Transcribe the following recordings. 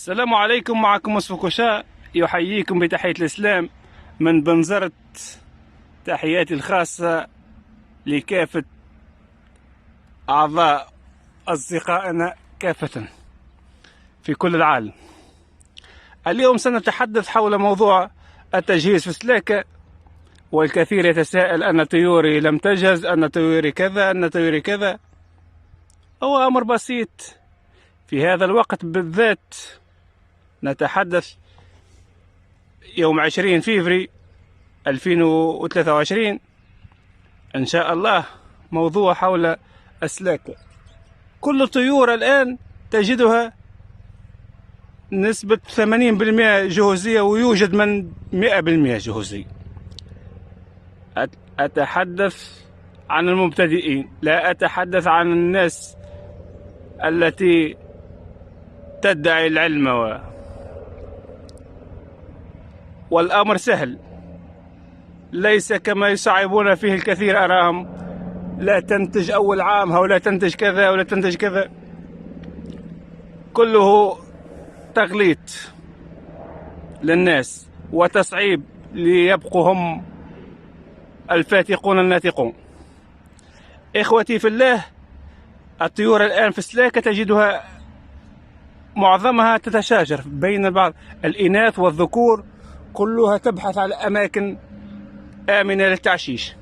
السلام عليكم، معكم مصطفى كشاء يحييكم بتحية الإسلام من بنزرت. تحياتي الخاصة لكافة أعضاء أصدقائنا كافة في كل العالم. اليوم سنتحدث حول موضوع التجهيز في سلاكة، والكثير يتساءل أن طيوري لم تجهز، أن طيوري كذا، أن طيوري كذا. هو أمر بسيط. في هذا الوقت بالذات نتحدث يوم 20 فيفري 2023 إن شاء الله. موضوع حول السلاكة. كل الطيور الآن تجدها نسبة 80% جهوزية، ويوجد من 100% جهوزية. أتحدث عن المبتدئين، لا أتحدث عن الناس التي تدعي العلم والأمر سهل، ليس كما يصعبون فيه الكثير. أراهم لا تنتج أول عام، أو لا تنتج كذا ولا تنتج كذا، كله تغليط للناس وتصعيب ليبقوا هم الفاتقون الناتقون. إخوتي في الله، الطيور الآن في السلاكة تجدها معظمها تتشاجر بين بعض، الإناث والذكور كلها تبحث على أماكن آمنة للتعشيش.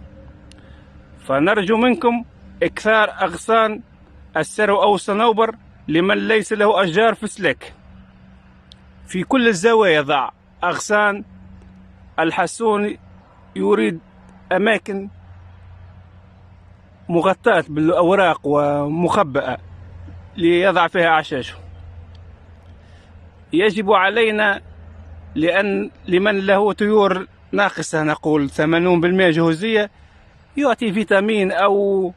فنرجو منكم إكثار أغصان السرو أو الصنوبر لمن ليس له أشجار في السلاك. في كل الزوايا ضع أغصان. الحسون يريد أماكن مغطاة بالأوراق ومخبأة ليضع فيها أعشاشه. يجب علينا، لمن له طيور ناقصة، نقول 80% جهوزية، يعطي فيتامين أو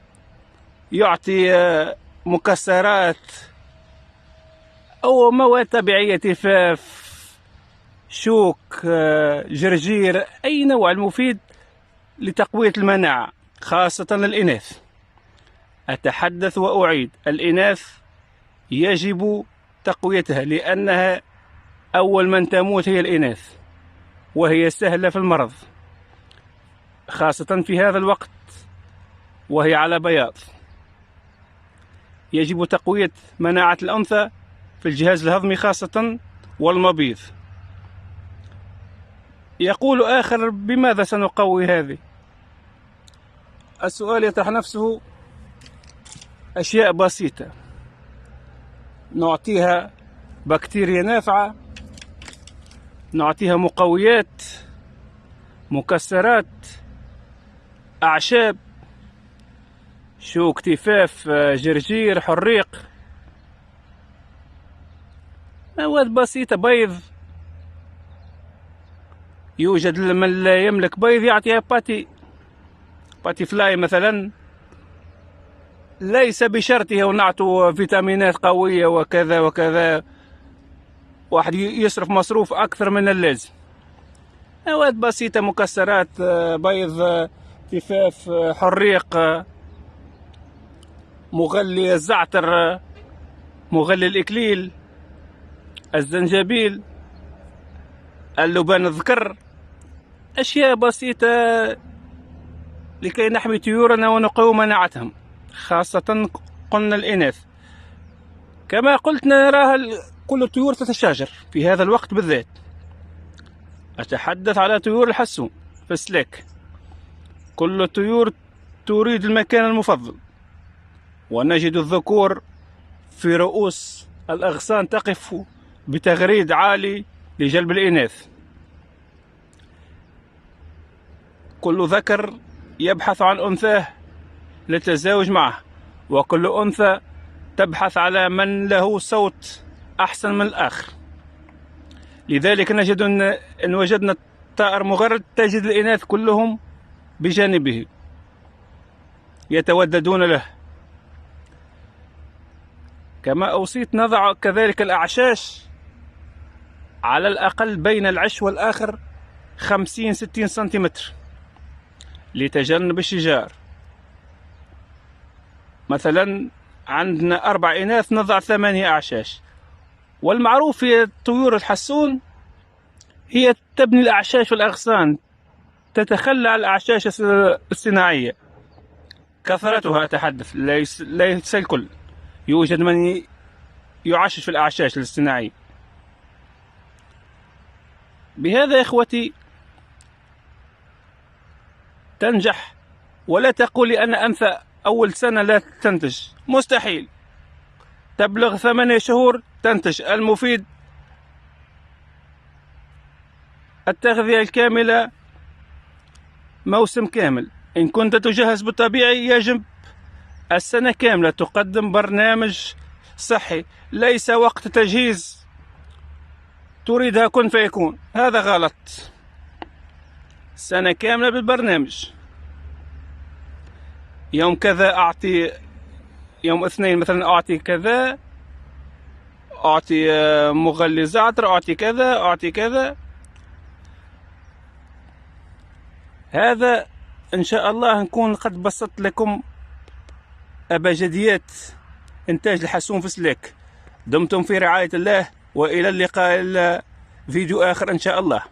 يعطي مكسرات أو مواد طبيعية، تفاف، شوك، جرجير، أي نوع المفيد لتقوية المناعة، خاصة للإناث. أتحدث وأعيد، الإناث يجب تقويتها، لأنها أول من تموت هي الإناث، وهي سهلة في المرض، خاصة في هذا الوقت وهي على بياض. يجب تقوية مناعة الأنثى في الجهاز الهضمي خاصة والمبيض. يقول آخر: بماذا سنقوي هذه؟ السؤال يطرح نفسه. أشياء بسيطة، نعطيها بكتيريا نافعة، نعطيها مقويات، مكسرات، أعشاب، شوك، تفاف، جرجير، حريق، مواد بسيطة. بيض، يوجد من لا يملك بيض يعطيها باتي فلاي مثلا، ليس بشرطه ونعطوا فيتامينات قوية وكذا وكذا، واحد يصرف مصروف أكثر من اللازم. مواد بسيطة، مكسرات، بيض، تفاف، حريق، مغلي الزعتر، مغلي الإكليل، الزنجبيل، اللبان الذكر. أشياء بسيطة لكي نحمي طيورنا ونقوي مناعتهم، خاصة قلنا الإناث. كما قلت نراها كل الطيور تتشاجر في هذا الوقت بالذات. أتحدث على طيور الحسون في السلاك. كل الطيور تريد المكان المفضل، ونجد الذكور في رؤوس الأغصان تقف بتغريد عالي لجلب الإناث. كل ذكر يبحث عن أنثاه للتزاوج معه، وكل أنثى تبحث على من له صوت أحسن من الآخر. لذلك نجد إن وجدنا طائر مغرد تجد الإناث كلهم بجانبه يتوددون له. كما أوصيت نضع كذلك الأعشاش على الأقل بين العش والآخر 50-60 سنتيمتر لتجنب الشجار. مثلا عندنا 4 إناث نضع 8 أعشاش، والمعروف في طيور الحسون هي تبني الأعشاش والأغصان، تتخلى عن الأعشاش الصناعية، كثرتها أتحدث، ليس الكل، يوجد من يعشش في الأعشاش الاصطناعية. بهذا يا إخوتي تنجح، ولا تقولي أن أنثى أول سنة لا تنتج، مستحيل. تبلغ 8 شهور تنتج. المفيد التغذية الكاملة موسم كامل. إن كنت تجهز بالطبيعي يجب السنة كاملة تقدم برنامج صحي، ليس وقت تجهيز تريدها كن فيكون، هذا غلط. سنة كاملة بالبرنامج. يوم كذا أعطي، يوم اثنين مثلا أعطي كذا، أعطي مغلي زعتر، أعطي كذا، أعطي كذا. هذا إن شاء الله نكون قد بسطت لكم أبجديات إنتاج الحسون في سلاك. دمتم في رعاية الله، وإلى اللقاء. فيديو آخر إن شاء الله.